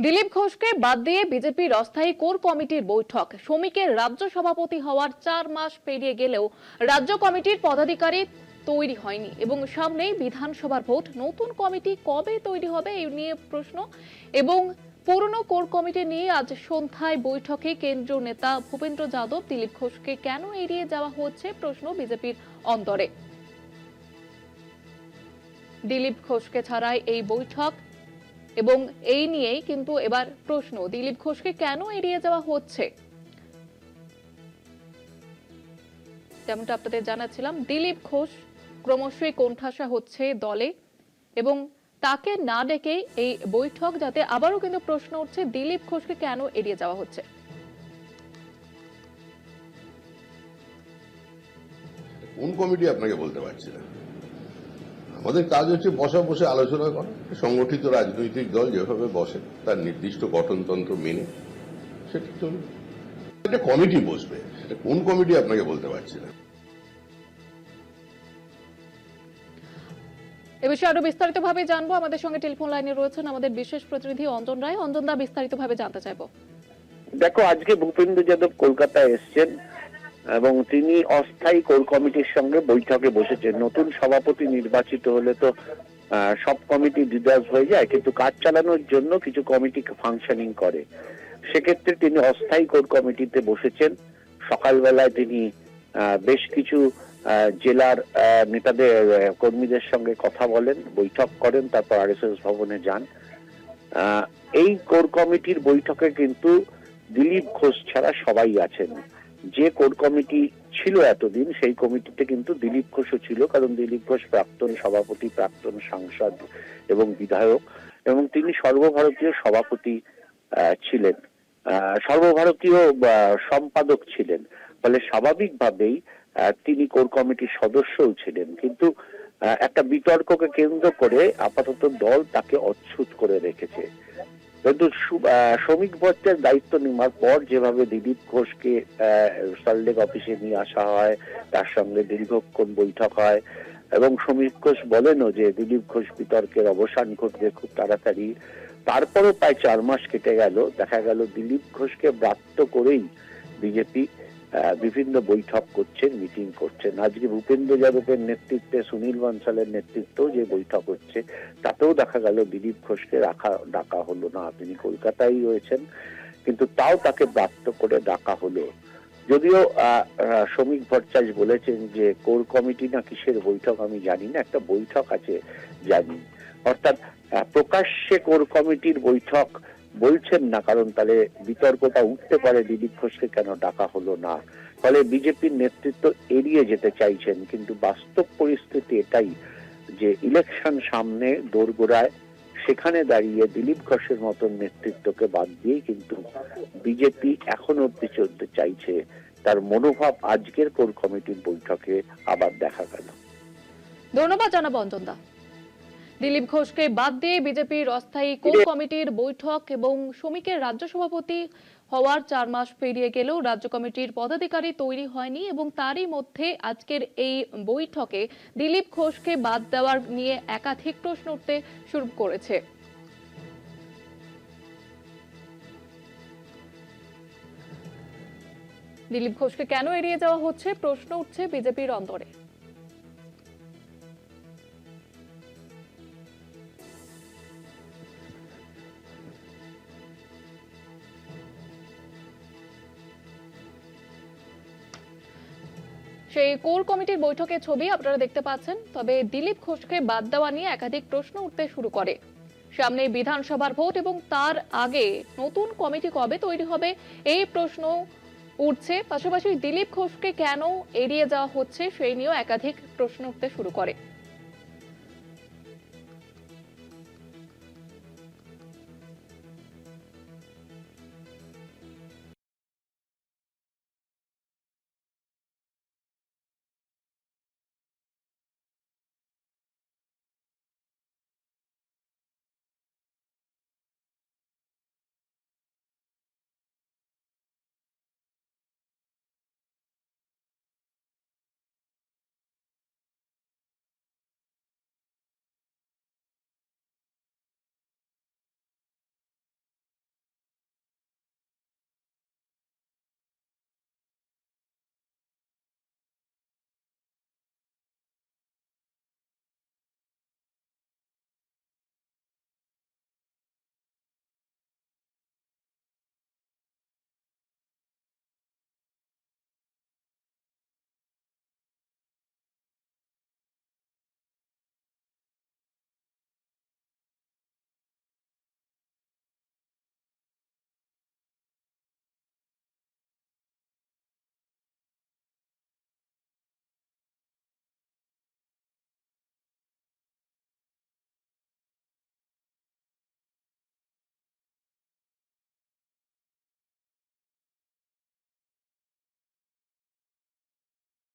দিলীপ ঘোষকে বাদ দিয়ে বিজেপির অস্থায়ী কোর কমিটির বৈঠক। শ্রমিকের রাজ্য সভাপতি হওয়ার 4 মাস পেরিয়ে গেলেও রাজ্য কমিটির পদাধিকারী তৈরি হয়নি এবং সামনেই বিধানসভার ভোট। নতুন কমিটি কবে তৈরি হবে এই নিয়ে প্রশ্ন এবং পুরনো কোর কমিটি নিয়ে আজ সন্ধ্যায় বৈঠকে কেন্দ্রীয় নেতা ভূপেন্দ্র যাদব। দিলীপ ঘোষকে কেন এড়িয়ে যাওয়া হচ্ছে প্রশ্ন বিজেপির অন্তরে। দিলীপ ঘোষকে ছাড়াই এই বৈঠক এবং এই নিয়েই কিন্তু এবার প্রশ্ন, দিলীপ ঘোষকে কেন এড়িয়ে যাওয়া হচ্ছে। যেমনটা আপনাদের জানাচ্ছিলাম, দিলীপ ঘোষ ক্রমশই কোণঠাসা হচ্ছে দলে এবং তাকে না ডেকে এই বৈঠক, যাতে আবারও কিন্তু প্রশ্ন উঠছে দিলীপ ঘোষকে কেন এড়িয়ে যাওয়া হচ্ছে। কোন কমিটি আপনাকে বলতে পারছি না। আমাদের কাজ হচ্ছে বসে আলোচনা করা। সংগঠিত রাজনৈতিক দল যেভাবে বসে তার নির্দিষ্ট গঠনতন্ত্র মেনে সেটা চলবে। একটা কমিটি বসবে, সেটা কোন কমিটি আপনাকে বলতে পারছি না। এ বিষয়ে আরো বিস্তারিতভাবে জানবো। আমাদের সঙ্গে টেলিফোন লাইনে রয়েছেন আমাদের বিশেষ প্রতিনিধি অঞ্জন রায়। অঞ্জন দা, বিস্তারিতভাবে জানতে চাইবো। দেখো, আজকে ভূপেন্দ্র যাদব কলকাতায় এসছেন এবং তিনি অস্থায়ী কোর কমিটির সঙ্গে বৈঠকে বসেছেন। নতুন সভাপতি নির্বাচিত হলে তো সব কমিটি ডিসলভ হয়ে যায়, কিন্তু কাজ চালানোর জন্য কিছু কমিটি ফাংশনিং করে। সেক্ষেত্রে তিনি অস্থায়ী কোর কমিটিতে বসেছেন। সকালবেলায় তিনি বেশ কিছু জেলার নেতাদের কর্মীদের সঙ্গে কথা বলেন, বৈঠক করেন, তারপর আরএসএস ভবনে যান। এই কোর কমিটির বৈঠকে কিন্তু দিলীপ ঘোষ ছাড়া সবাই আছেন। যে কোর কমিটি ছিল এতদিন, সেই কমিটিতে কিন্তু দিলীপ ঘোষও ছিল, কারণ দিলীপ ঘোষ প্রাক্তন সভাপতি, প্রাক্তন সাংসদ এবং বিধায়ক, এবং তিনি সর্বভারতীয় সভাপতি ছিলেন, সর্বভারতীয় সম্পাদক ছিলেন। ফলে স্বাভাবিকভাবেই তিনি কোর কমিটির সদস্যও ছিলেন। কিন্তু একটা বিতর্ককে কেন্দ্র করে আপাতত দল তাকে অচ্ছুত করে রেখেছে। কিন্তু শ্রমিক ভট্টের দায়িত্ব নেওয়ার পর যেভাবে দিলীপ ঘোষকে সল্টলেক অফিসে নিয়ে আসা হয়, তার সঙ্গে দীর্ঘক্ষণ বৈঠক হয় এবং শ্রমিক ঘোষ বলেনও যে দিলীপ ঘোষ বিতর্কের অবসান ঘটবে খুব তাড়াতাড়ি। তারপরও প্রায় 4 মাস কেটে গেল, দেখা গেল দিলীপ ঘোষকে ব্রাত্য করেই বিজেপি বিভিন্ন বৈঠক করছেন, মিটিং করছেন। আজকে ভূপেন্দ্র যাদবের নেতৃত্বে সুনীল বানসালের নেতৃত্বেও যে বৈঠক হচ্ছে, তাতেও দেখা গেল দিলীপ ঘোষকে ডাকা হলো না। তিনি কলকাতায় রয়েছেন, কিন্তু তাও তাকে ব্রাত্য করে ডাকা হলো। যদিও শ্রমিক ভট্টাচার্য বলেছেন যে কোর কমিটি না কিসের বৈঠক আমি জানি না, একটা বৈঠক আছে জানি। অর্থাৎ প্রকাশ্যে কোর কমিটির বৈঠক বলছেন না, কারণ তাহলে বিতর্কটা উঠতে পারে দিলীপ ঘোষকে কেন ডাকা হলো না। ফলে বিজেপির নেতৃত্ব এড়িয়ে যেতে চাইছেন, কিন্তু বাস্তব পরিস্থিতি এটাই যে ইলেকশন সামনে দোরগোড়ায়, সেখানে দাঁড়িয়ে দিলীপ ঘোষের মতন নেতৃত্বকে বাদ দিয়ে কিন্তু বিজেপি এখন অব্দি চলতে চাইছে। তার মনোভাব আজকের কোর কমিটির বৈঠকে আবার দেখা গেল। ধন্যবাদ জানাবো অঞ্জন দা। দিলীপ ঘোষকে বাদ দিয়ে বিজেপির অস্থায়ী কোর কমিটির বৈঠক এবং শ্রমিকের রাজ্য সভাপতি হওয়ার 4 মাস পেরিয়ে গেলেও রাজ্য কমিটির পদাধিকারী তৈরি হয়নি এবং তারই মধ্যে আজকের এই বৈঠকে দিলীপ ঘোষকে বাদ দেওয়ার নিয়ে একাধিক প্রশ্ন উঠতে শুরু করেছে। দিলীপ ঘোষকে কেন এড়িয়ে যাওয়া হচ্ছে প্রশ্ন উঠছে বিজেপির অন্তরে। সেই কোর কমিটির বৈঠকের ছবি আপনারা দেখতে পাচ্ছেন। তবে দিলীপ ঘোষকে বাদ দেওয়া নিয়ে একাধিক প্রশ্ন উঠতে শুরু করে। সামনে বিধানসভার ভোট এবং তার আগে নতুন কমিটি কবে তৈরি হবে এই প্রশ্ন উঠছে। পাশাপাশি দিলীপ ঘোষকে কেন এড়িয়ে যাওয়া হচ্ছে সেই নিয়েও একাধিক প্রশ্ন উঠতে শুরু করে।